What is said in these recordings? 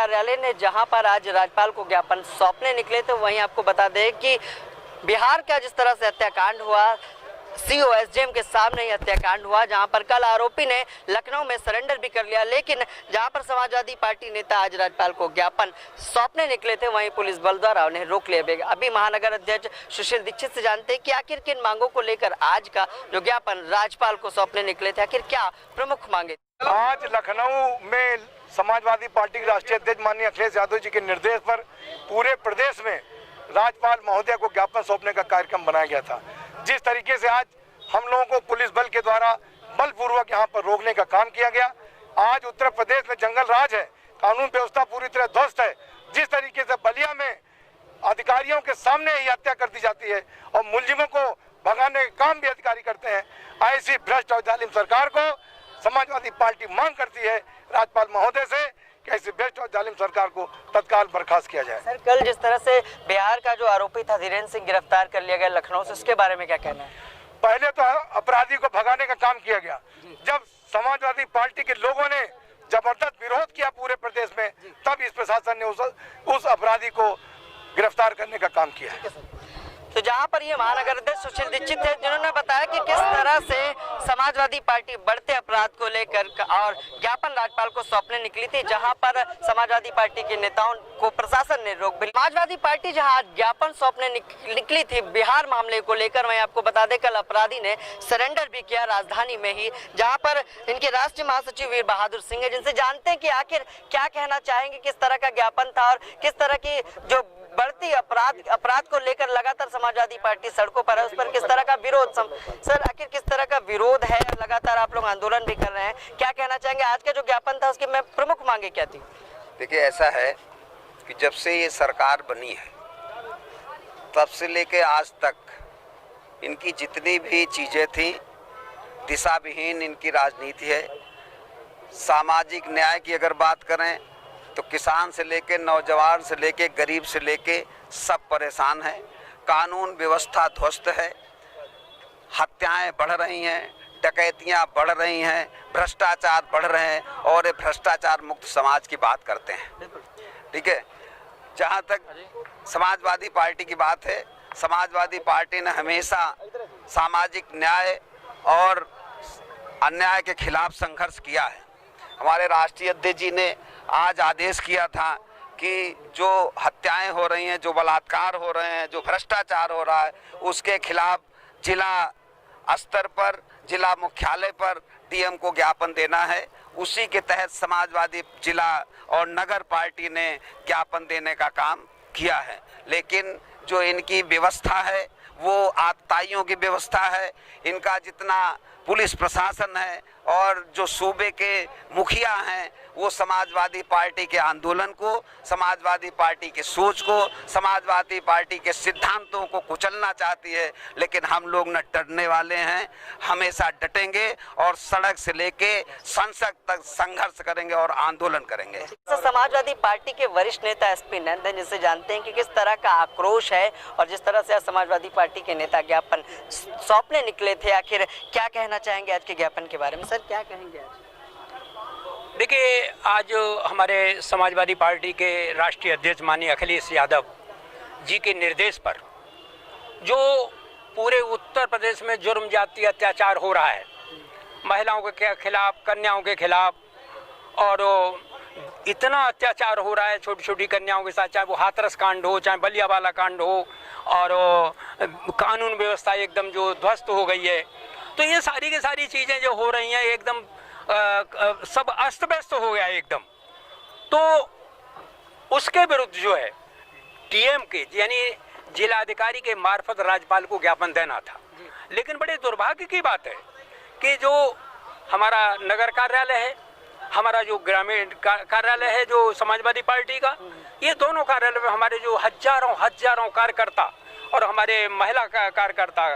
कार्यालय ने जहां पर आज राज्यपाल को ज्ञापन सौंपने निकले थे, वहीं आपको बता दें कि बिहार का जिस तरह से हत्याकांड हुआ, COSDM के सामने ही हत्याकांड हुआ, जहां पर कल आरोपी ने लखनऊ में सरेंडर भी कर लिया, लेकिन जहां पर समाजवादी पार्टी नेता आज राज्यपाल को ज्ञापन सौंपने निकले थे, वहीं पुलिस बल द्वारा उन्हें रोक लिया गया। अभी महानगर अध्यक्ष सुशील दीक्षित से जानते हैं कि आखिर किन मांगों को लेकर आज का जो ज्ञापन राज्यपाल को सौंपने निकले थे, आखिर क्या प्रमुख मांगे। आज लखनऊ में समाजवादी पार्टी के राष्ट्रीय अध्यक्ष माननीय अखिलेश यादव जी के निर्देश पर पूरे प्रदेश में राज्यपाल महोदय को ज्ञापन सौंपने का कार्यक्रम बनाया गया था। जिस तरीके से आज हम लोगों को पुलिस बल के द्वारा बलपूर्वक यहाँ पर रोकने का काम किया गया, आज उत्तर प्रदेश में जंगल राज है, कानून व्यवस्था पूरी तरह ध्वस्त है। जिस तरीके से बलिया में अधिकारियों के सामने ही हत्या कर दी जाती है और मुलजिमों को भगाने का काम भी अधिकारी करते हैं, ऐसी भ्रष्ट और जालिम सरकार को समाजवादी पार्टी मांग करती है राज्यपाल महोदय से कि ऐसी भ्रष्ट और जालिम सरकार को तत्काल बर्खास्त किया जाए। सर, कल जिस तरह से बिहार का जो आरोपी था धीरेन्द्र सिंह गिरफ्तार कर लिया गया लखनऊ से, उसके बारे में क्या कहना है? पहले तो अपराधी को भगाने का काम किया गया, जब समाजवादी पार्टी के लोगों ने जबरदस्त विरोध किया पूरे प्रदेश में, तब इस प्रशासन ने उस अपराधी को गिरफ्तार करने का काम किया। तो जहां पर ये महानगर अध्यक्ष सुशील दीक्षित थे, जिन्होंने बताया कि किस तरह से समाजवादी पार्टी बढ़ते अपराध को लेकर और ज्ञापन राज्यपाल को सौंपने निकली थी, जहां पर समाजवादी पार्टी के नेताओं को प्रशासन ने रोक भी। समाजवादी पार्टी जहां ज्ञापन सौंपने निकली थी बिहार मामले को लेकर, वहीं आपको बता दें कल अपराधी ने सरेंडर भी किया राजधानी में ही, जहां पर इनके राष्ट्रीय महासचिव वीर बहादुर सिंह है, जिनसे जानते हैं कि आखिर क्या कहना चाहेंगे, किस तरह का ज्ञापन था और किस तरह की जो बढ़ती अपराध को लेकर लगातार समाजवादी पार्टी सड़कों पर है, उस पर किस तरह का विरोध। सर, आखिर किस तरह का विरोध है, लगातार आप लोग आंदोलन भी कर रहे हैं, क्या कहना चाहेंगे? आज का जो ज्ञापन था उसकी प्रमुख मांगे क्या थी? देखिए, ऐसा है कि जब से ये सरकार बनी है तब से लेके आज तक इनकी जितनी भी चीजें थी, दिशा विहीन इनकी राजनीति है। सामाजिक न्याय की अगर बात करें तो किसान से लेके नौजवान से लेके गरीब से लेके सब परेशान हैं। कानून व्यवस्था ध्वस्त है, हत्याएं बढ़ रही हैं, डकैतियां बढ़ रही हैं, भ्रष्टाचार बढ़ रहे हैं और ये भ्रष्टाचार मुक्त समाज की बात करते हैं। ठीक है, जहां तक समाजवादी पार्टी की बात है, समाजवादी पार्टी ने हमेशा सामाजिक न्याय और अन्याय के खिलाफ संघर्ष किया है। हमारे राष्ट्रीय अध्यक्ष जी ने आज आदेश किया था कि जो हत्याएं हो रही हैं, जो बलात्कार हो रहे हैं, जो भ्रष्टाचार हो रहा है, उसके खिलाफ जिला स्तर पर, जिला मुख्यालय पर DM को ज्ञापन देना है। उसी के तहत समाजवादी जिला और नगर पार्टी ने ज्ञापन देने का काम किया है। लेकिन जो इनकी व्यवस्था है वो आतताइयों की व्यवस्था है। इनका जितना पुलिस प्रशासन है और जो सूबे के मुखिया हैं, वो समाजवादी पार्टी के आंदोलन को, समाजवादी पार्टी के सोच को, समाजवादी पार्टी के सिद्धांतों को कुचलना चाहती है। लेकिन हम लोग न डरने वाले हैं, हमेशा डटेंगे और सड़क से लेके संसद तक संघर्ष करेंगे और आंदोलन करेंगे। समाजवादी पार्टी के वरिष्ठ नेता SP नंदन, जिसे जानते हैं कि किस तरह का आक्रोश है और जिस तरह से समाजवादी पार्टी के नेता ज्ञापन सौंपने निकले थे, आखिर क्या कहना चाहेंगे आज के ज्ञापन के बारे में? सर, क्या कहेंगे आज? देखिए, आज हमारे समाजवादी पार्टी के राष्ट्रीय अध्यक्ष माननीय अखिलेश यादव जी के निर्देश पर जो पूरे उत्तर प्रदेश में जुर्म जाति अत्याचार हो रहा है, महिलाओं के खिलाफ, कन्याओं के खिलाफ, और इतना अत्याचार हो रहा है छोटी छोटी कन्याओं के साथ, चाहे वो हाथरस कांड हो, चाहे बलिया वाला कांड हो, और कानून व्यवस्था एकदम जो ध्वस्त हो गई है। तो ये सारी की सारी चीज़ें जो हो रही हैं एकदम सब अस्त व्यस्त हो गया एकदम। तो उसके विरुद्ध जो है DM के यानी जिलाधिकारी के मार्फत राज्यपाल को ज्ञापन देना था। लेकिन बड़े दुर्भाग्य की बात है कि जो हमारा नगर कार्यालय है, हमारा जो ग्रामीण कार्यालय है जो समाजवादी पार्टी का, ये दोनों कार्यालय में हमारे जो हजारों कार्यकर्ता और हमारे महिला कार्यकर्ता,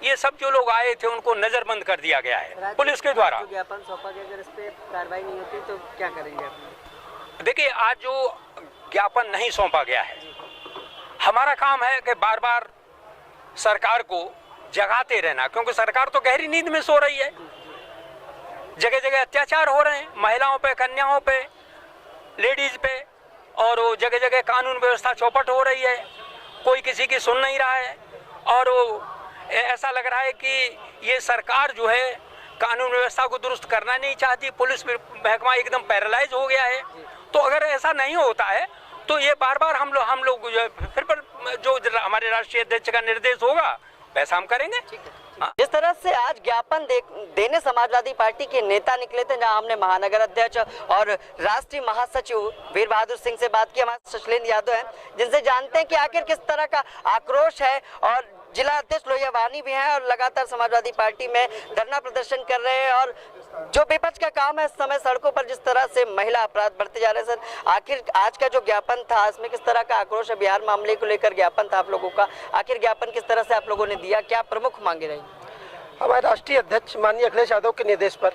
ये सब जो लोग आए थे उनको नजरबंद कर दिया गया है पुलिस के द्वारा। ज्ञापन सौंपा गया, अगर इस पे कार्रवाई नहीं होती तो क्या करेंगे आप? देखिए, आज जो ज्ञापन नहीं सौंपा गया है, हमारा काम है कि बार बार सरकार को जगाते रहना, क्योंकि सरकार तो गहरी नींद में सो रही है। जगह जगह अत्याचार हो रहे हैं, महिलाओं पे, कन्याओं पे, लेडीज पे, और वो जगह जगह कानून व्यवस्था चौपट हो रही है, कोई किसी की सुन नहीं रहा है। और वो ऐसा लग रहा है कि ये सरकार जो है कानून व्यवस्था को दुरुस्त करना नहीं चाहती, पुलिस महकमा एकदम पैरालाइज हो गया है। तो अगर ऐसा नहीं होता है तो ये बार बार हम लोग फिर जो हमारे राष्ट्रीय अध्यक्ष का निर्देश होगा वैसा हम करेंगे। जिस तरह से आज ज्ञापन देने समाजवादी पार्टी के नेता निकले थे, जहां हमने महानगर अध्यक्ष और राष्ट्रीय महासचिव वीर बहादुर सिंह से बात की, हमारे शैलेंद्र यादव हैं जिनसे जानते हैं कि आखिर किस तरह का आक्रोश है। और जिला अध्यक्ष लोहिया वानी भी हैं और लगातार समाजवादी पार्टी में धरना प्रदर्शन कर रहे हैं। और जो विपक्ष का काम है इस समय सड़कों पर जिस तरह से महिला अपराध बढ़ते जा रहे हैं, सर आखिर आज का जो ज्ञापन था इसमें किस तरह का आक्रोश है? बिहार मामले को लेकर ज्ञापन था आप लोगों का, आखिर ज्ञापन किस तरह से आप लोगों ने दिया, क्या प्रमुख मांगे रही? हमारे राष्ट्रीय अध्यक्ष माननीय अखिलेश यादव के निर्देश पर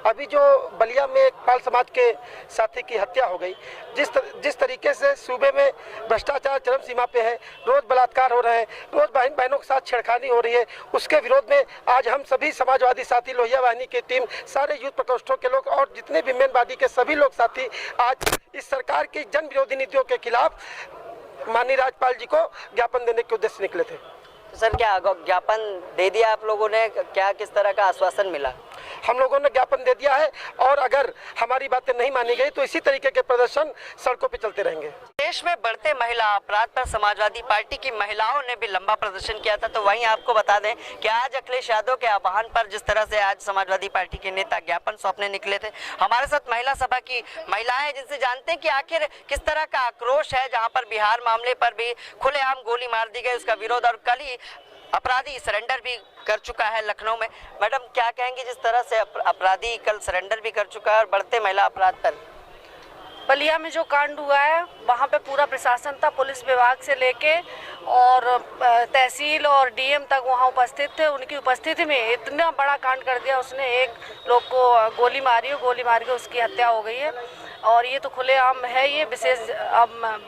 अभी जो बलिया में एक पाल समाज के साथी की हत्या हो गई, जिस तरीके से सूबे में भ्रष्टाचार चरम सीमा पे है, रोज बलात्कार हो रहे हैं, रोज बहनों के साथ छेड़खानी हो रही है, उसके विरोध में आज हम सभी समाजवादी साथी, लोहिया वाहिनी की टीम, सारे यूथ प्रकोष्ठों के लोग और जितने भी मेनवादी के सभी लोग साथी आज इस सरकार की जन विरोधी नीतियों के खिलाफ माननीय राज्यपाल जी को ज्ञापन देने के उद्देश्य निकले थे। सर क्या ज्ञापन दे दिया आप लोगों ने, क्या किस तरह का आश्वासन मिला? हम लोगों ने ज्ञापन दे दिया है और अगर हमारी बातें नहीं मानी गई तो इसी तरीके के प्रदर्शन सड़कों पे चलते रहेंगे। देश में बढ़ते महिला अपराध पर समाजवादी पार्टी की महिलाओं ने भी लंबा प्रदर्शन किया था। तो वहीं आपको बता दें कि आज अखिलेश यादव के आह्वान पर जिस तरह से आज समाजवादी पार्टी के नेता ज्ञापन सौंपने निकले थे, हमारे साथ महिला सभा की महिलाएं जिनसे जानते हैं कि आखिर किस तरह का आक्रोश है, जहां पर बिहार मामले पर भी खुलेआम गोली मार दी गई, उसका विरोध। और कल ही अपराधी सरेंडर भी कर चुका है लखनऊ में। मैडम क्या कहेंगे, जिस तरह से अपराधी कल सरेंडर भी कर चुका है और बढ़ते महिला अपराध पर? बलिया में जो कांड हुआ है वहाँ पे पूरा प्रशासन था, पुलिस विभाग से लेके और तहसील और डीएम तक वहाँ उपस्थित थे। उनकी उपस्थिति में इतना बड़ा कांड कर दिया, उसने एक लोग को गोली मार के उसकी हत्या हो गई है। और ये तो खुलेआम है, ये विशेष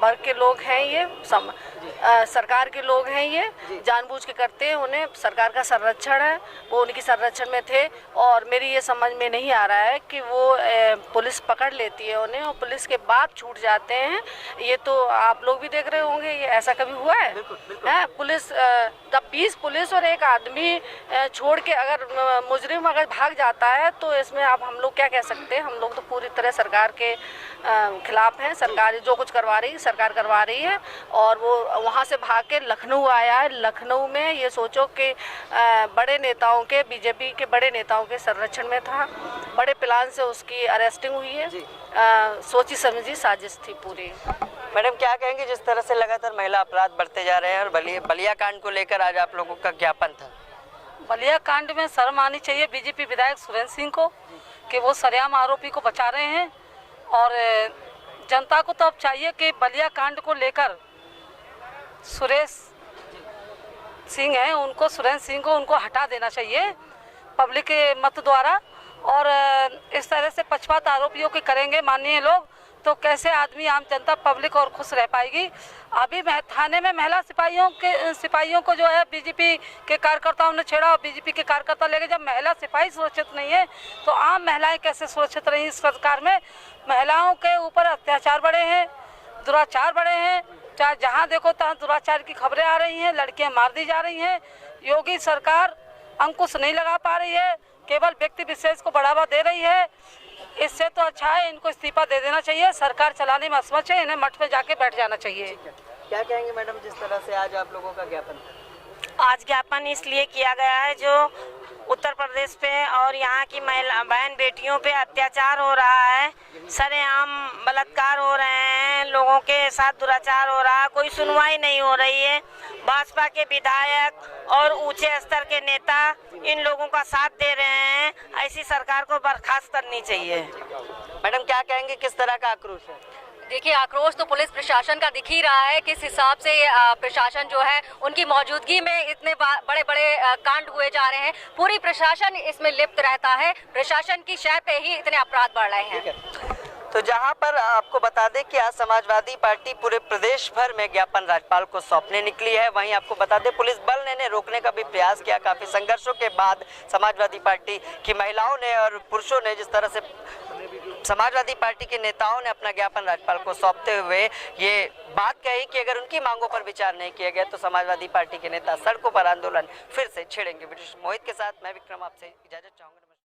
वर्ग के लोग हैं, ये सरकार के लोग हैं, ये जानबूझ के करते हैं, उन्हें सरकार का संरक्षण है, वो उनकी संरक्षण में थे। और मेरी ये समझ में नहीं आ रहा है कि वो पुलिस पकड़ लेती है उन्हें और पुलिस के बाद छूट जाते हैं। ये तो आप लोग भी देख रहे होंगे, ये ऐसा कभी हुआ है? पुलिस जब 20 पुलिस और एक आदमी छोड़ के अगर मुजरिम अगर भाग जाता है तो इसमें अब हम लोग क्या कह सकते हैं? हम लोग तो पूरी तरह सरकार के खिलाफ हैं। सरकार जो कुछ करवा रही है सरकार करवा रही है। और वो वहाँ से भाग के लखनऊ आया है। लखनऊ में ये सोचो कि बड़े नेताओं के, बीजेपी के बड़े नेताओं के संरक्षण में था, बड़े प्लान से उसकी अरेस्टिंग हुई है, सोची समझी साजिश थी पूरी। मैडम क्या कहेंगे, जिस तरह से लगातार महिला अपराध बढ़ते जा रहे हैं और बलिया कांड को लेकर आज आप लोगों का ज्ञापन था? बलिया कांड में शर्म आनी चाहिए बीजेपी विधायक सुरेंद्र सिंह को कि वो सरेआम आरोपी को बचा रहे हैं। और जनता को तो अब चाहिए कि बलिया कांड को लेकर सुरेंद्र सिंह को उनको हटा देना चाहिए पब्लिक के मत द्वारा। और इस तरह से पक्षपात आरोपियों के करेंगे माननीय लोग तो कैसे आदमी, आम जनता, पब्लिक और खुश रह पाएगी? अभी थाने में महिला सिपाहियों को जो है बीजेपी के कार्यकर्ताओं ने छेड़ा और बीजेपी के कार्यकर्ता लेके, जब महिला सिपाही सुरक्षित नहीं है तो आम महिलाएं कैसे सुरक्षित रही? इस सरकार में महिलाओं के ऊपर अत्याचार बढ़े हैं, दुराचार बढ़े हैं, चाहे जहां देखो तहां दुराचार की खबरें आ रही हैं, लड़कियां मार दी जा रही हैं। योगी सरकार अंकुश नहीं लगा पा रही है, केवल व्यक्ति विशेष को बढ़ावा दे रही है। इससे तो अच्छा है इनको इस्तीफा दे देना चाहिए, सरकार चलाने में असमर्थ है, इन्हें मठ पे जाके बैठ जाना चाहिए। क्या कहेंगे मैडम, जिस तरह से आज आप लोगों का ज्ञापन? आज ज्ञापन इसलिए किया गया है जो उत्तर प्रदेश पे और यहाँ की महिला बहन बेटियों पे अत्याचार हो रहा है, सरेआम बलात्कार हो रहे हैं, लोगों के साथ दुराचार हो रहा है, कोई सुनवाई नहीं हो रही है। भाजपा के विधायक और ऊंचे स्तर के नेता इन लोगों का साथ दे रहे हैं, ऐसी सरकार को बर्खास्त करनी चाहिए। मैडम क्या कहेंगे, किस तरह का आक्रोश है? देखिए, आक्रोश तो पुलिस प्रशासन का दिख ही रहा है, किस हिसाब से प्रशासन जो है उनकी मौजूदगी में इतने बड़े बड़े कांड हुए जा रहे हैं। पूरी प्रशासन इसमें लिप्त रहता है, प्रशासन की शय पे ही इतने अपराध बढ़ रहे हैं। तो जहां पर आपको बता दें कि आज समाजवादी पार्टी पूरे प्रदेश भर में ज्ञापन राज्यपाल को सौंपने निकली है। वहीं आपको बता दें पुलिस बल ने रोकने का भी प्रयास किया। काफी संघर्षों के बाद समाजवादी पार्टी की महिलाओं ने और पुरुषों ने जिस तरह से समाजवादी पार्टी के नेताओं ने अपना ज्ञापन राज्यपाल को सौंपते हुए ये बात कही कि अगर उनकी मांगों पर विचार नहीं किया गया तो समाजवादी पार्टी के नेता सड़कों पर आंदोलन फिर से छेड़ेंगे। मोहित के साथ मैं विक्रम आपसे इजाजत चाहूंगा।